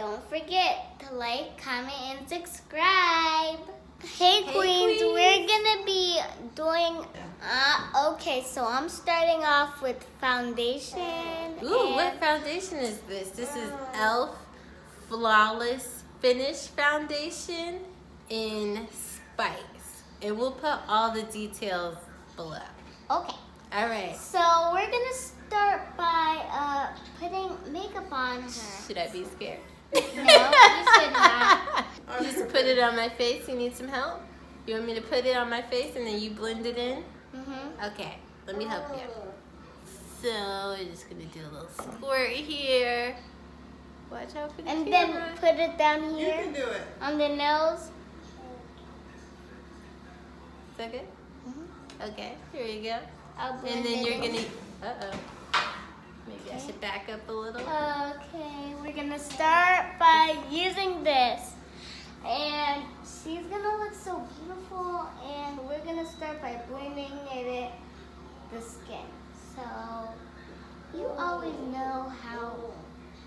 don't forget to like, comment, and subscribe. Hey Queens, we're gonna be doing, okay, so I'm starting off with foundation. Ooh, what foundation is this? This is e.l.f. Flawless Finish Foundation in Spice. And we'll put all the details below. Okay. All right. So we're gonna start by putting makeup on her. Should I be scared? No, you should not. Just put it on my face. You need some help? You want me to put it on my face and then you blend it in? Mm-hmm. Okay, let me help you. So we're just gonna do a little squirt here. Watch out for the And camera. then put it down here. You can do it. On the nose. Is that good? Mm-hmm. Okay, here you go. I'll blend And then it you're in. gonna, maybe I should back up a little. Okay, we're gonna start by using this. And she's gonna look so beautiful, and we're gonna start by blending it the skin. So you always know how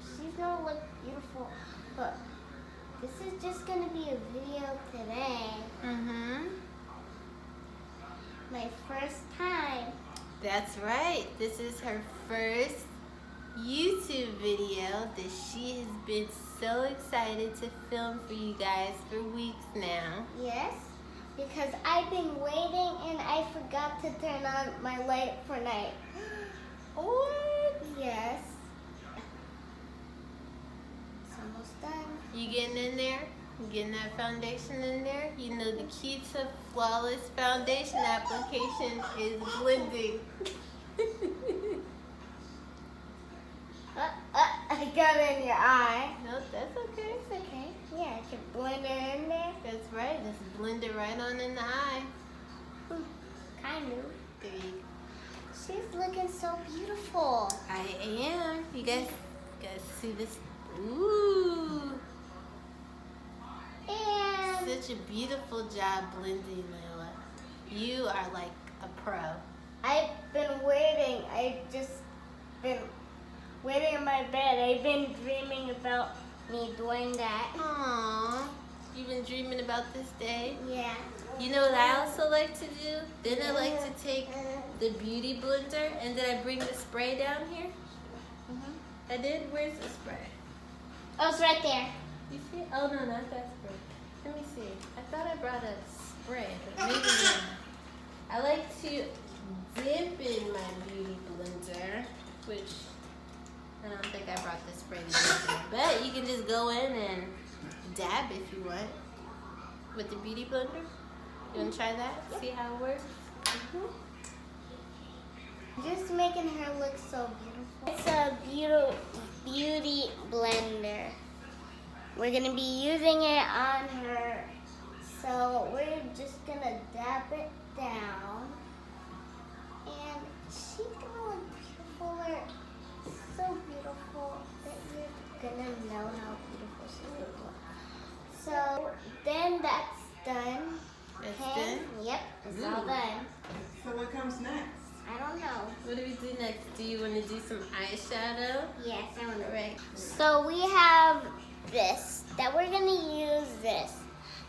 she's gonna look beautiful, but this is just gonna be a video today. Mm-hmm. My first time. That's right. This is her first YouTube video that she has been so excited to film for you guys for weeks now. Yes, because I've been waiting and I forgot to turn on my light for night. What? Yes. It's almost done. You getting in there? You getting that foundation in there? You know the key to flawless foundation application is blending. I got it in your eye. No, that's okay. It's okay. Yeah, I can blend it in there. That's right. Just blend it right on in the eye. Kind of. There you go. She's looking so beautiful. I am. You guys see this? Ooh. And Such a beautiful job blending, Layla. You are like a pro. I've been waiting. I've just been waiting in my bed. I've been dreaming about me doing that. Aww. You've been dreaming about this day? Yeah. You know what I also like to do? Then I like to take the beauty blender and then I bring the spray down here. I did? Where's the spray? Oh, it's right there. You see it? Oh, no, not that spray. Let me see. I thought I brought a spray, but maybe not. I like to dip in my beauty blender, which I don't think I brought the spray to dip in. But you can just go in and dab if you want with the beauty blender. You want to try that? See how it works? Just making her look so beautiful. It's a beauty blender. We're gonna be using it on her. So we're just gonna dab it down. And she's gonna look beautiful. So beautiful that you're gonna know how beautiful she looks. So then that's done. That's Okay? done? Yep, it's all Ooh. done. So what comes next? I don't know. What do we do next? Do you want to do some eyeshadow? Yes, I want to. Right. So we have this, that we're gonna use this.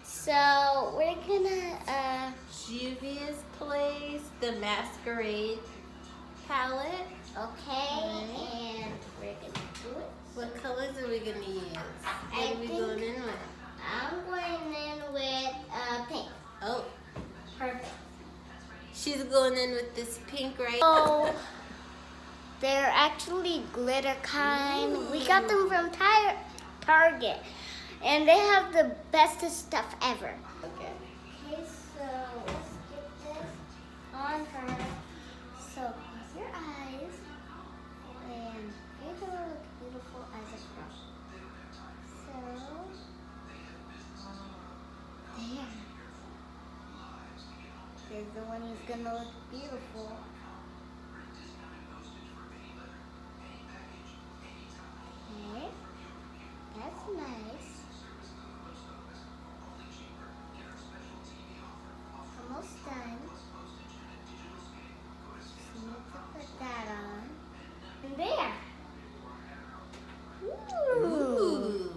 So we're gonna, Juvia's Place, the Masquerade palette. okay, Right. and we're gonna do it. What colors are we going to use? I What are we think- going in with? I'm going in with pink. Oh, Perfect. she's going in with this pink right. So they're actually glitter kind. We got them from Target, and they have the bestest stuff ever. Okay. Okay, so let's get this on her. So close your eyes, and you're gonna look beautiful as a girl. So there. There's the one who's gonna look beautiful. Okay, that's nice. Almost done. Just need to put that on. And there. Ooh. Ooh,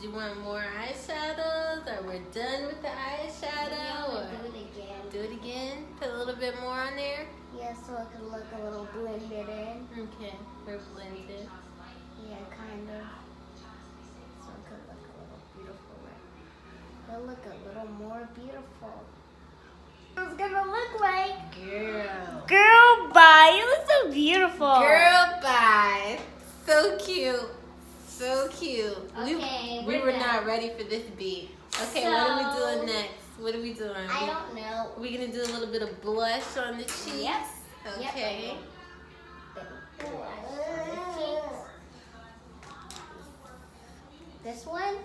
you want more eyeshadows, or we're done with the eyeshadow? Or Do it again. do it again? Put a little bit more on there? Yeah, so it could look a little blended in. Okay, we're blended. Yeah, kind of. So it could look a little beautiful. It'll look a little more beautiful. It's gonna look like girl bye. You look so beautiful. Girl, bye. So cute. So cute. Okay, we we're were done. not ready for this beat. Okay, what are we So- doing next? What are we doing? I don't know. We're gonna do a little bit of blush on the cheeks. Yep. Okay. This one?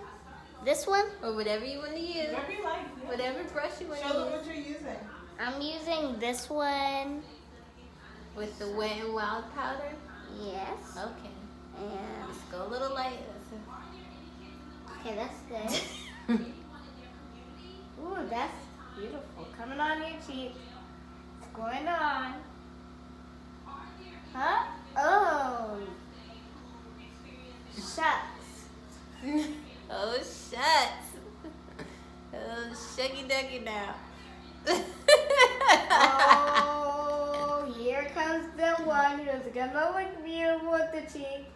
This one? Or whatever you want to use. Whatever you like. Whatever brush you want Show to them use. what you're using. I'm using this one. With the Wet n Wild powder. Yes. Okay. And Let's go a little light. okay, that's good. Ooh, that's beautiful. Coming on your cheek. What's going on? Huh? Oh. Shucks. Oh, shucks. Oh, shucky ducky now. Oh, here comes the one who's gonna look beautiful with the cheek.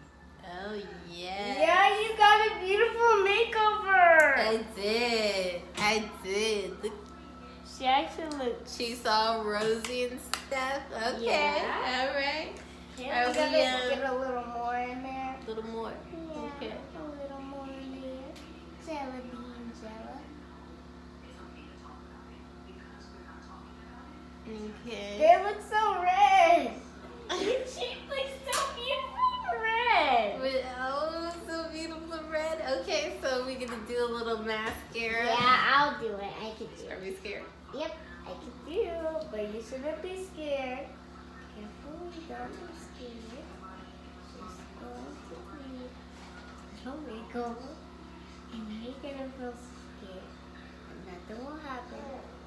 Oh, yeah. Yeah, you got a beautiful makeover. I did. I did. Look, She actually looks. cheeks all rosy and stuff. Okay. Yeah. All right. Okay, Are we gotta we, get a little more in there. A little more. Yeah, Okay. a little more in there. Jelly bean jelly. Okay. They look so red. Your cheek looks so beautiful red. Oh, so beautiful red. Okay, so we're gonna do a little mascara. Yeah, I'll do it. I can do Are it. we scared? Yep, I can do, but you shouldn't be scared. Careful, don't be scared. Just going to be a makeover, and now you're gonna feel scared. And nothing will happen.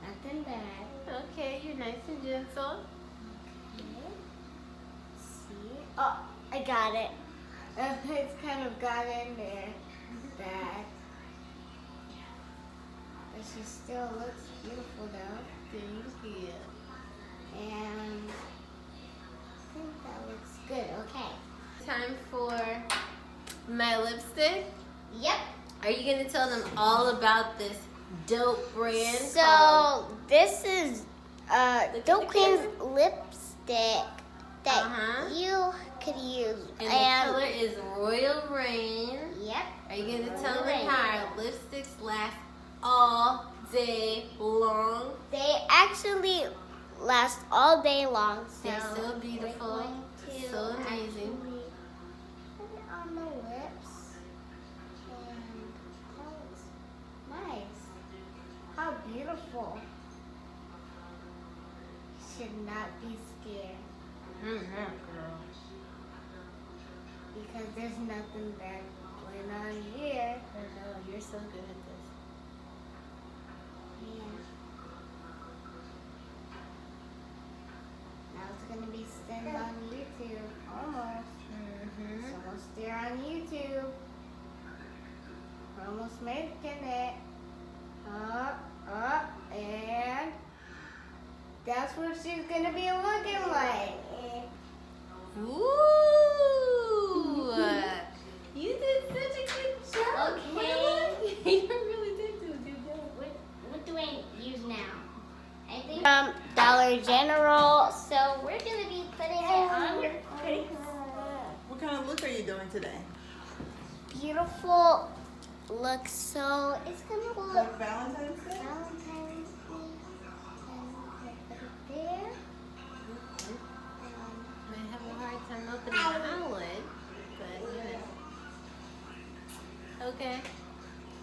Nothing bad. Okay, you're nice and gentle. Okay. See? Oh, I got it. It's kind of got in there. Bad. But she still looks beautiful though. Thank you. And I think that looks good. Okay. Time for my lipstick. Yep. Are you gonna tell them all about this dope brand called? So this is Look at Dope the Queen's camera. lipstick that Uh-huh. you could use. And the color is Royal Rain. Yep. Are you gonna Royal tell them Rain. how our lipsticks last all day long? They actually last all day long. So They're so beautiful, we're going to so amazing. actually put it on the lips, and that looks nice. How beautiful! You should not be scared Girl. because there's nothing bad going on here. I know, you're so good at this. Yeah. Now it's gonna be sent on YouTube. Almost. It's almost there on YouTube. We're almost making it. And that's what she's gonna be looking like. Ooh! You did such a good job. Okay. You really did do a good job. What do I use now? I think Dollar General. So we're gonna be putting it on your face. What kind of look are you doing today? Beautiful look. So it's gonna look Like Valentine's Day? Valentine's Day. And put it there. I have a hard time opening the eyelid, but yeah. Okay.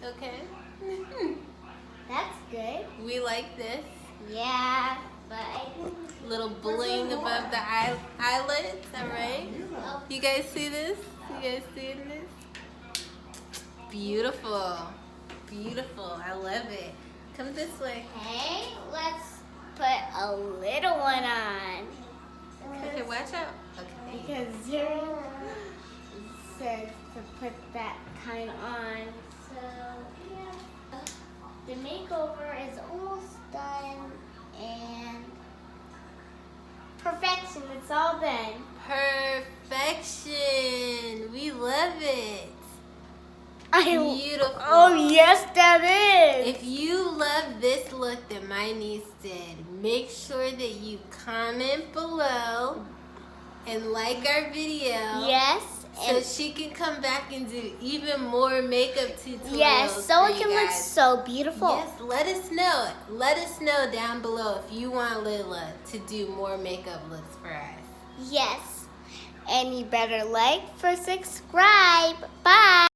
Okay. That's good. We like this. Yeah, but I think Little bling above the eyelids, alright? oh, You guys see this? You guys seeing this? Beautiful. Beautiful. I love it. Come this way. okay, let's put a little one on. Okay, watch out. Okay. Because Zero says to put that kind on. So, yeah. The makeover is almost done and perfection, it's all done. Perfection. We love it. Beautiful. Oh, yes, that is. If you love this look that my niece did, make sure that you comment below and like our video. Yes. So she can come back and do even more makeup tutorials. Yes, so for it can you look guys. so beautiful. Yes, let us know. Let us know down below if you want Layla to do more makeup looks for us. Yes. And you better like, subscribe. Bye.